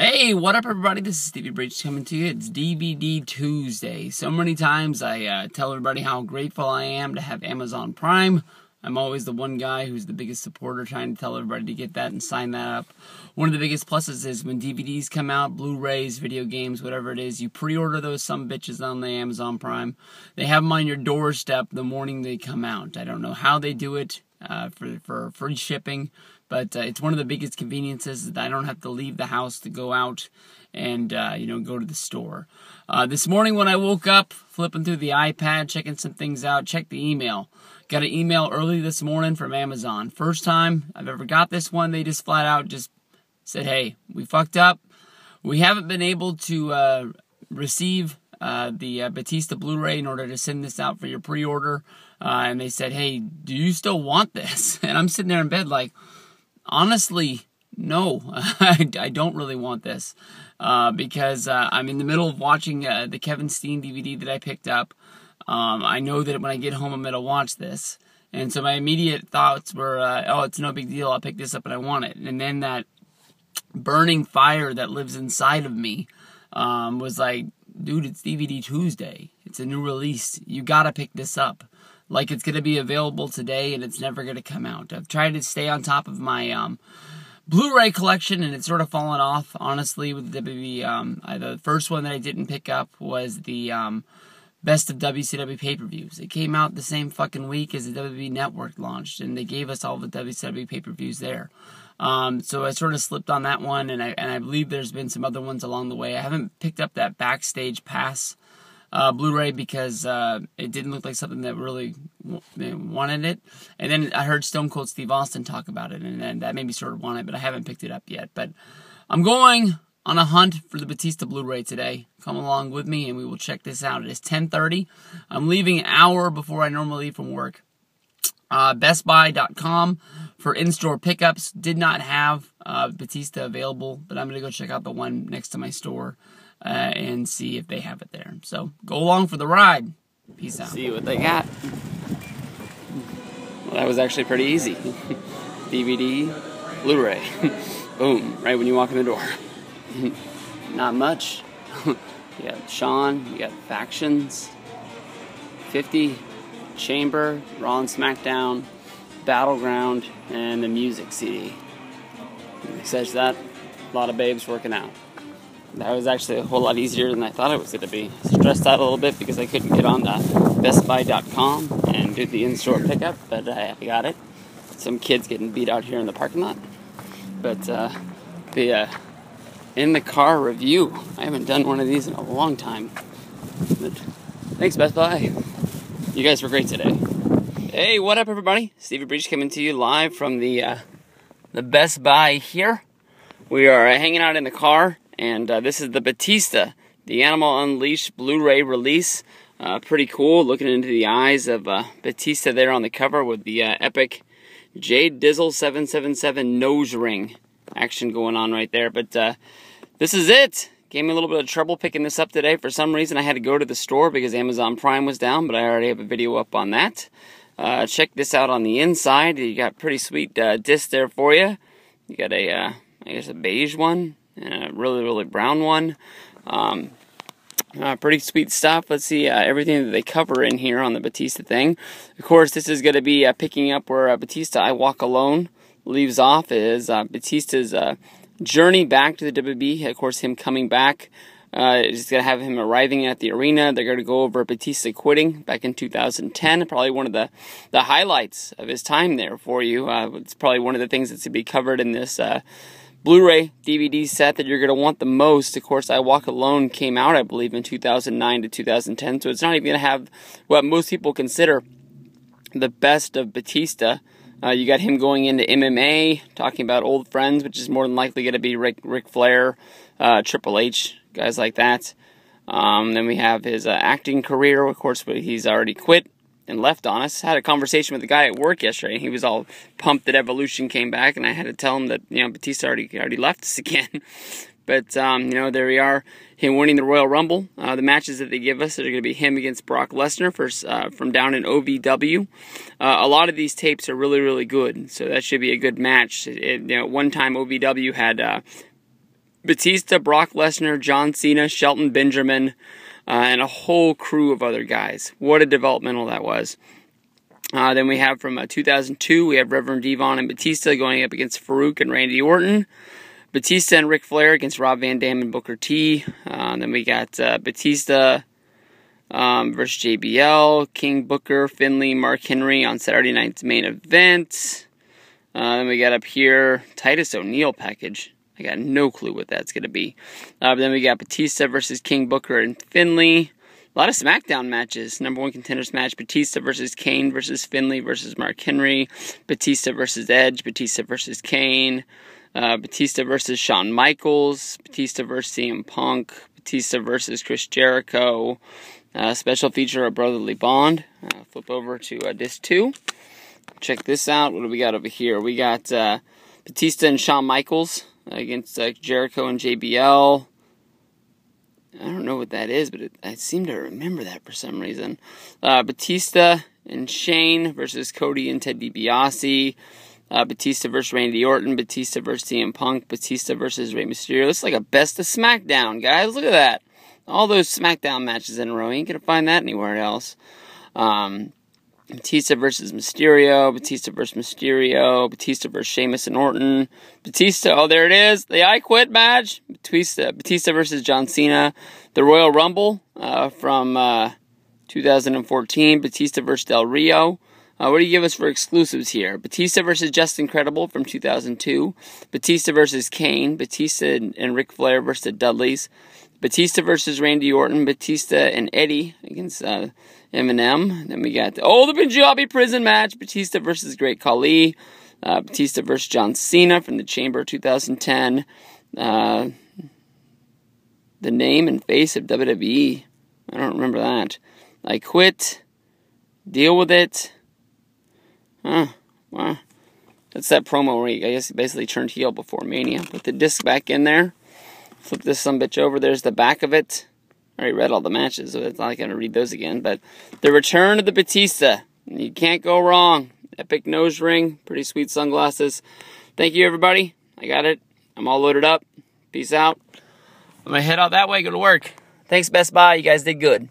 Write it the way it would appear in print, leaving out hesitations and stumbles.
Hey, what up everybody? This is Stevie Breach coming to you. It's DVD Tuesday. So many times I tell everybody how grateful I am to have Amazon Prime. I'm always the one guy who's the biggest supporter trying to tell everybody to get that and sign that up. One of the biggest pluses is when DVDs come out, Blu-rays, video games, whatever it is, you pre-order those some bitches on the Amazon Prime. They have them on your doorstep the morning they come out. I don't know how they do it for free shipping, but it's one of the biggest conveniences that I don't have to leave the house to go out and go to the store. This morning when I woke up, flipping through the iPad, checking some things out, checked the email. Got an email early this morning from Amazon. First time I've ever got this one. They just flat out just said, hey, we fucked up. We haven't been able to receive the Batista Blu-ray in order to send this out for your pre-order. And they said, hey, do you still want this? And I'm sitting there in bed like, honestly, no, I don't really want this. Because I'm in the middle of watching the Kevin Steen DVD that I picked up. I know that when I get home, I'm going to watch this. And so my immediate thoughts were, oh, it's no big deal. I'll pick this up and I want it. And then that burning fire that lives inside of me was like, dude, it's DVD Tuesday. It's a new release. You got to pick this up. Like it's going to be available today and it's never going to come out. I've tried to stay on top of my Blu-ray collection and it's sort of fallen off, honestly, with the WWE. The first one that I didn't pick up was the Best of WCW pay-per-views. It came out the same fucking week as the WWE Network launched, and they gave us all the WCW pay-per-views there. So I sort of slipped on that one, and I believe there's been some other ones along the way. I haven't picked up that Backstage Pass Blu-ray because it didn't look like something that really wanted it. And then I heard Stone Cold Steve Austin talk about it, and then that made me sort of want it, but I haven't picked it up yet. But I'm going on a hunt for the Batista Blu-ray today. Come along with me and we will check this out. It is 10:30. I'm leaving an hour before I normally leave from work. BestBuy.com for in-store pickups. Did not have Batista available, but I'm going to go check out the one next to my store and see if they have it there. So go along for the ride. Peace out. See what they got. Well, that was actually pretty easy. DVD, Blu-ray. Boom, right when you walk in the door. Not much. You got Sean, you got Factions, 50, Chamber, Raw and SmackDown, Battleground, and the music CD. Besides that, a lot of babes working out. That was actually a whole lot easier than I thought it was going to be. Stressed out a little bit because I couldn't get on the BestBuy.com and do the in-store pickup, but I got it. Some kids getting beat out here in the parking lot. But the in-the-car review. I haven't done one of these in a long time. But thanks, Best Buy. You guys were great today. Hey, what up, everybody? Stevie Breach coming to you live from the Best Buy here. We are hanging out in the car, and this is the Batista, the Animal Unleashed Blu-ray release. Pretty cool, looking into the eyes of Batista there on the cover with the epic Jade Dizzle 777 nose ring action going on right there. But this is it. Gave me a little bit of trouble picking this up today. For some reason I had to go to the store because Amazon Prime was down, but I already have a video up on that. Check this out on the inside. You got pretty sweet disc there for you. You got a I guess a beige one and a really brown one. Pretty sweet stuff. Let's see everything that they cover in here on the Batista thing. Of course, this is going to be picking up where Batista I Walk Alone leaves off. Is Batista's journey back to the WWE. Of course, him coming back is going to have him arriving at the arena. They're going to go over Batista quitting back in 2010. Probably one of the highlights of his time there for you. It's probably one of the things that's to be covered in this Blu-ray DVD set that you're going to want the most. Of course, I Walk Alone came out, I believe, in 2009 to 2010, so it's not even going to have what most people consider the best of Batista. You got him going into MMA, talking about old friends, which is more than likely going to be Ric Flair, Triple H, guys like that. Then we have his acting career, of course, but he's already quit and left on us. Had a conversation with a guy at work yesterday, and he was all pumped that Evolution came back, and I had to tell him that, Batista already left us again. But, there we are, him winning the Royal Rumble. The matches that they give us are going to be him against Brock Lesnar from down in OVW. A lot of these tapes are really good, so that should be a good match. One time OVW had Batista, Brock Lesnar, John Cena, Shelton Benjamin, and a whole crew of other guys. What a developmental that was. Then we have from 2002, we have Reverend Devon and Batista going up against Farouk and Randy Orton. Batista and Ric Flair against Rob Van Dam and Booker T. Then we got Batista versus JBL, King Booker, Finlay, Mark Henry on Saturday night's main event. Then we got up here Titus O'Neil package. I got no clue what that's going to be. Then we got Batista versus King Booker and Finlay. A lot of SmackDown matches. #1 contenders match. Batista versus Kane versus Finlay versus Mark Henry. Batista versus Edge. Batista versus Kane. Batista versus Shawn Michaels. Batista versus CM Punk. Batista versus Chris Jericho. Special feature, a brotherly bond. Flip over to disc 2. Check this out. What do we got over here? We got Batista and Shawn Michaels against Jericho and JBL. I don't know what that is, but I seem to remember that for some reason. Batista and Shane versus Cody and Ted DiBiase. Batista versus Randy Orton. Batista versus CM Punk. Batista versus Rey Mysterio. It's like a best of SmackDown, guys. Look at that. All those SmackDown matches in a row. You ain't gonna find that anywhere else. Batista versus Mysterio, Batista versus Mysterio, Batista versus Sheamus and Orton, Batista, oh there it is, the I Quit match, Batista versus John Cena, the Royal Rumble from 2014, Batista versus Del Rio. What do you give us for exclusives here? Batista versus Justin Credible from 2002, Batista versus Kane, Batista and Ric Flair versus the Dudleys, Batista versus Randy Orton, Batista and Eddie against Eminem. Then we got the Punjabi prison match, Batista versus Great Khali, Batista versus John Cena from the Chamber 2010. The name and face of WWE. I don't remember that. I Quit. Deal with it. Well, that's that promo where I guess he basically turned heel before Mania. Put the disc back in there. Flip this sumbitch over. There's the back of it. I already read all the matches, so it's not going to read those again. But the return of the Batista. You can't go wrong. Epic nose ring. Pretty sweet sunglasses. Thank you, everybody. I got it. I'm all loaded up. Peace out. I'm going to head out that way, go to work. Thanks, Best Buy. You guys did good.